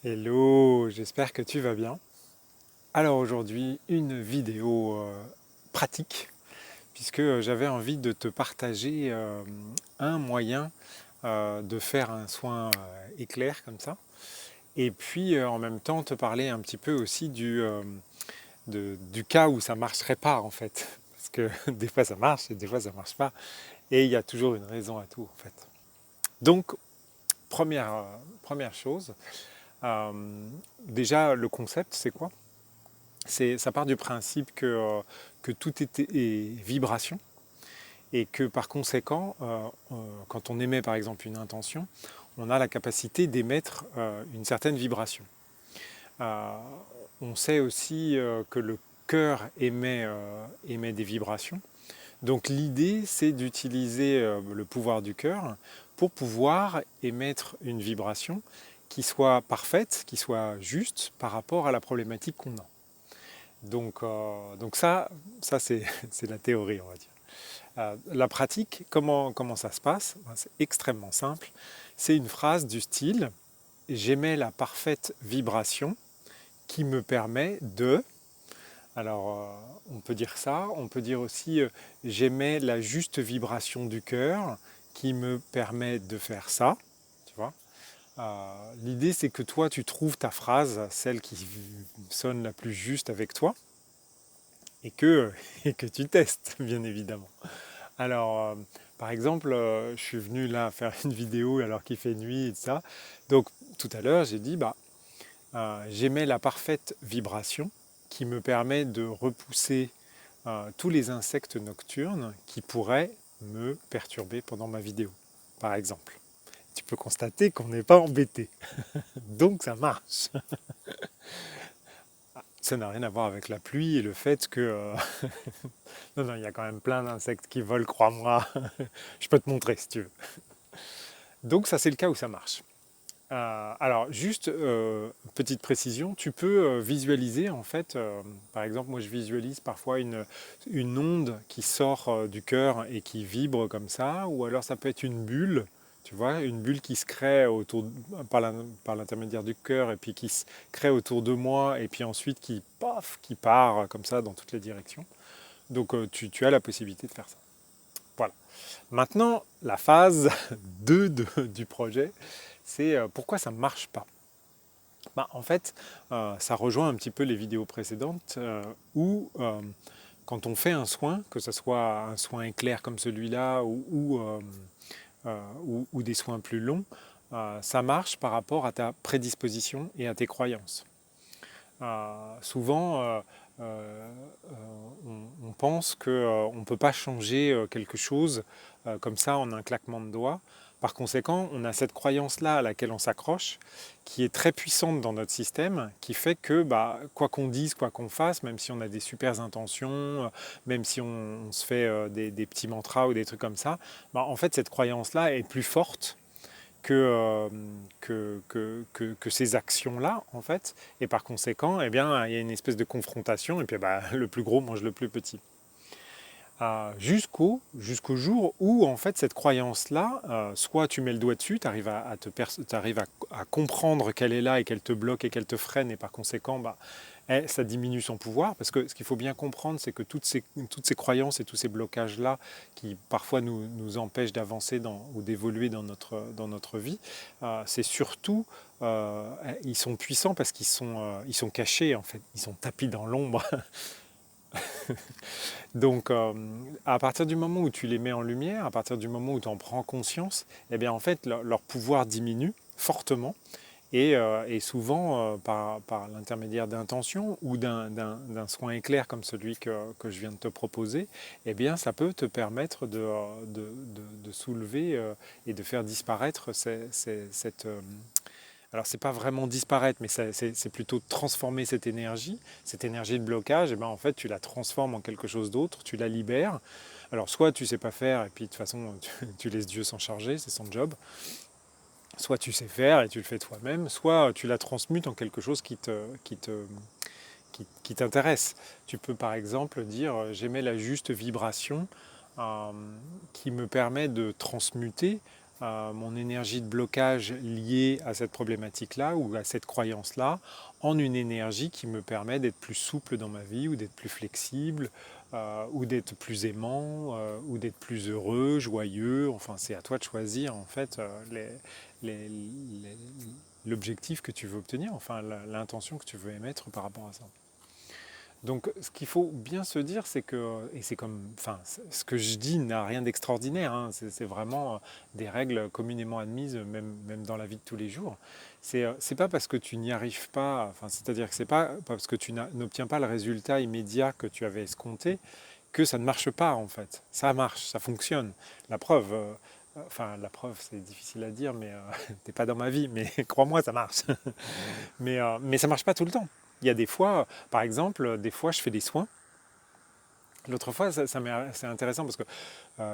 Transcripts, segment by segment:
Hello, j'espère que tu vas bien. Alors aujourd'hui, une vidéo pratique, puisque j'avais envie de te partager un moyen de faire un soin éclair comme ça, et puis en même temps te parler un petit peu aussi du cas où ça ne marcherait pas en fait. Parce que des fois ça marche et des fois ça ne marche pas, et il y a toujours une raison à tout en fait. Donc, première chose, euh, déjà le concept c'est quoi? Ça part du principe que tout est vibration et que par conséquent, quand on émet par exemple une intention, on a la capacité d'émettre une certaine vibration. Euh, on sait aussi que le cœur émet des vibrations. Donc l'idée, c'est d'utiliser le pouvoir du cœur pour pouvoir émettre une vibration qui soit parfaite, qui soit juste par rapport à la problématique qu'on a. Donc ça c'est la théorie, on va dire. La pratique, comment ça se passe? C'est extrêmement simple. C'est une phrase du style «J'émets la parfaite vibration qui me permet de...» Alors, on peut dire ça. On peut dire aussi «J'émets la juste vibration du cœur qui me permet de faire ça». Tu vois? L'idée, c'est que toi, tu trouves ta phrase, celle qui sonne la plus juste avec toi, et que, et que tu testes, bien évidemment. Alors, par exemple, je suis venu là faire une vidéo alors qu'il fait nuit et tout ça. Donc, tout à l'heure, j'ai dit, j'émets la parfaite vibration qui me permet de repousser tous les insectes nocturnes qui pourraient me perturber pendant ma vidéo, par exemple. Tu peux constater qu'on n'est pas embêté. Donc, ça marche. Ça n'a rien à voir avec la pluie et le fait que... non, non, il y a quand même plein d'insectes qui volent, crois-moi. Je peux te montrer si tu veux. Donc ça, c'est le cas où ça marche. Alors, juste petite précision, tu peux visualiser en fait, par exemple, moi je visualise parfois une onde qui sort du cœur et qui vibre comme ça, ou alors ça peut être une bulle, tu vois, une bulle qui se crée par l'intermédiaire du cœur et puis qui se crée autour de moi et puis ensuite qui, paf, qui part comme ça dans toutes les directions. Donc tu as la possibilité de faire ça. Voilà. Maintenant, la phase 2 du projet, c'est pourquoi ça ne marche pas. En fait, ça rejoint un petit peu les vidéos précédentes où quand on fait un soin, que ce soit un soin éclair comme celui-là ou des soins plus longs, ça marche par rapport à ta prédisposition et à tes croyances. Souvent, on pense qu'on ne peut pas changer quelque chose comme ça en un claquement de doigts. Par conséquent, on a cette croyance-là à laquelle on s'accroche, qui est très puissante dans notre système, qui fait que quoi qu'on dise, quoi qu'on fasse, même si on a des super intentions, même si on se fait des petits mantras ou des trucs comme ça, en fait, cette croyance-là est plus forte que ces actions-là, en fait. Et par conséquent, eh bien, il y a une espèce de confrontation, et puis le plus gros mange le plus petit. Jusqu'au jour où, en fait, cette croyance-là, soit tu mets le doigt dessus, tu arrives à comprendre qu'elle est là et qu'elle te bloque et qu'elle te freine, et par conséquent, ça diminue son pouvoir, parce que ce qu'il faut bien comprendre, c'est que toutes ces croyances et tous ces blocages-là, qui parfois nous empêchent d'avancer ou d'évoluer dans notre vie, c'est surtout, ils sont puissants parce ils sont cachés, en fait, ils sont tapis dans l'ombre. Donc, à partir du moment où tu les mets en lumière, à partir du moment où tu en prends conscience, eh bien, en fait, leur pouvoir diminue fortement et souvent par l'intermédiaire d'intentions ou d'un soin éclair comme celui que je viens de te proposer, eh bien, ça peut te permettre de soulever et de faire disparaître cette, alors, c'est pas vraiment disparaître, mais c'est plutôt transformer cette énergie de blocage, et ben en fait, tu la transformes en quelque chose d'autre, tu la libères. Alors, soit tu sais pas faire, et puis de toute façon, tu laisses Dieu s'en charger, c'est son job. Soit tu sais faire et tu le fais toi-même, soit tu la transmutes en quelque chose qui t'intéresse. Tu peux par exemple dire j'émets la juste vibration euh, qui me permet de transmuter mon énergie de blocage liée à cette problématique-là ou à cette croyance-là en une énergie qui me permet d'être plus souple dans ma vie ou d'être plus flexible ou d'être plus aimant ou d'être plus heureux, joyeux. Enfin, c'est à toi de choisir en fait les, les, l'objectif que tu veux obtenir, enfin l'intention que tu veux émettre par rapport à ça. Donc ce qu'il faut bien se dire, c'est que, et c'est comme, enfin, ce que je dis n'a rien d'extraordinaire, hein, c'est vraiment des règles communément admises, même dans la vie de tous les jours. C'est pas parce que tu n'y arrives pas, enfin, c'est-à-dire que c'est pas parce que tu n'obtiens pas le résultat immédiat que tu avais escompté que ça ne marche pas en fait. Ça marche, ça fonctionne. La preuve, enfin la preuve c'est difficile à dire, mais t'es pas dans ma vie, mais crois-moi ça marche. Mais ça marche pas tout le temps. Il y a des fois, par exemple, des fois je fais des soins. L'autre fois, c'est intéressant parce que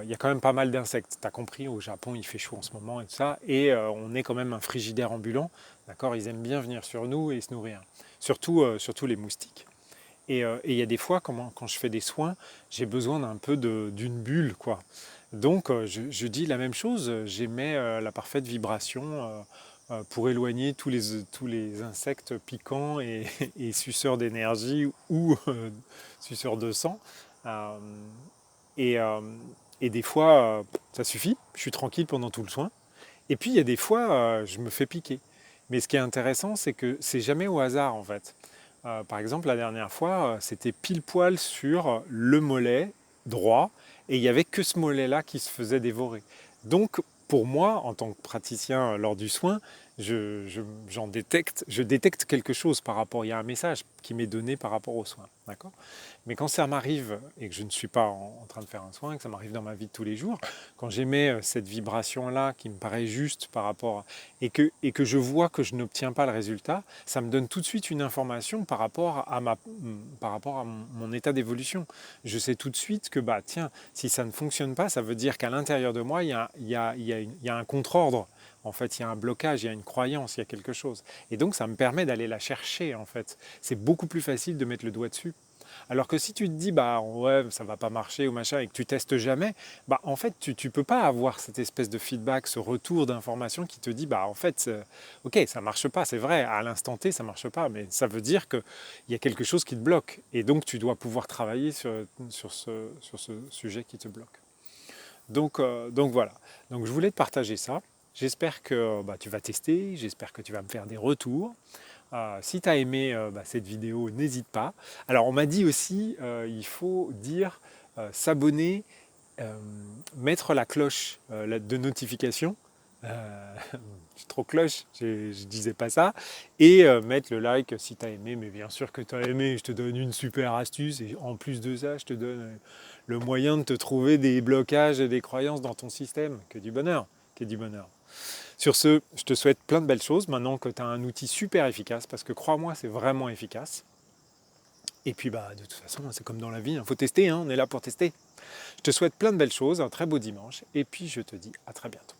il y a quand même pas mal d'insectes. Tu as compris, au Japon, il fait chaud en ce moment et tout ça. Et on est quand même un frigidaire ambulant. D'accord, ils aiment bien venir sur nous et se nourrir. Surtout les moustiques. Et il y a des fois, quand je fais des soins, j'ai besoin d'un peu d'une bulle, quoi. Donc, je dis la même chose. J'émets la parfaite vibration pour éloigner tous les insectes piquants et suceurs d'énergie ou suceurs de sang. Euh, et, euh, et des fois, ça suffit. Je suis tranquille pendant tout le soin. Et puis, il y a des fois, je me fais piquer. Mais ce qui est intéressant, c'est que c'est jamais au hasard, en fait. Par exemple, la dernière fois, c'était pile poil sur le mollet droit, et il n'y avait que ce mollet-là qui se faisait dévorer. Donc, pour moi, en tant que praticien lors du soin, je détecte quelque chose par rapport, il y a un message qui m'est donné par rapport au soin, d'accord. Mais quand ça m'arrive, et que je ne suis pas en train de faire un soin, que ça m'arrive dans ma vie de tous les jours, quand j'émets cette vibration-là qui me paraît juste par rapport et que je vois que je n'obtiens pas le résultat, ça me donne tout de suite une information par rapport à mon état d'évolution. Je sais tout de suite que, bah, tiens, si ça ne fonctionne pas, ça veut dire qu'à l'intérieur de moi, il y a un contre-ordre. En fait, il y a un blocage, il y a une croyance, il y a quelque chose. Et donc, ça me permet d'aller la chercher, en fait. C'est beaucoup plus facile de mettre le doigt dessus. Alors que si tu te dis, bah ouais, ça va pas marcher ou machin, et que tu testes jamais, bah en fait, tu peux pas avoir cette espèce de feedback, ce retour d'information qui te dit, bah en fait, ok, ça marche pas, c'est vrai, à l'instant T, ça marche pas, mais ça veut dire qu'il y a quelque chose qui te bloque. Et donc, tu dois pouvoir travailler sur ce sujet qui te bloque. Donc voilà. Donc je voulais te partager ça. J'espère que bah, tu vas tester, j'espère que tu vas me faire des retours. Si tu as aimé bah, cette vidéo, n'hésite pas. Alors on m'a dit aussi, il faut dire s'abonner, euh, mettre la cloche de notification. Je suis trop cloche, je disais pas ça. Et mettre le like si tu as aimé. Mais bien sûr que tu as aimé, je te donne une super astuce. Et en plus de ça, je te donne le moyen de te trouver des blocages et des croyances dans ton système. Que du bonheur, que du bonheur. Sur ce, je te souhaite plein de belles choses maintenant que tu as un outil super efficace, parce que crois-moi, c'est vraiment efficace. Et puis bah, de toute façon, c'est comme dans la vie, il faut tester, hein, on est là pour tester. Je te souhaite plein de belles choses, un très beau dimanche, et puis je te dis à très bientôt.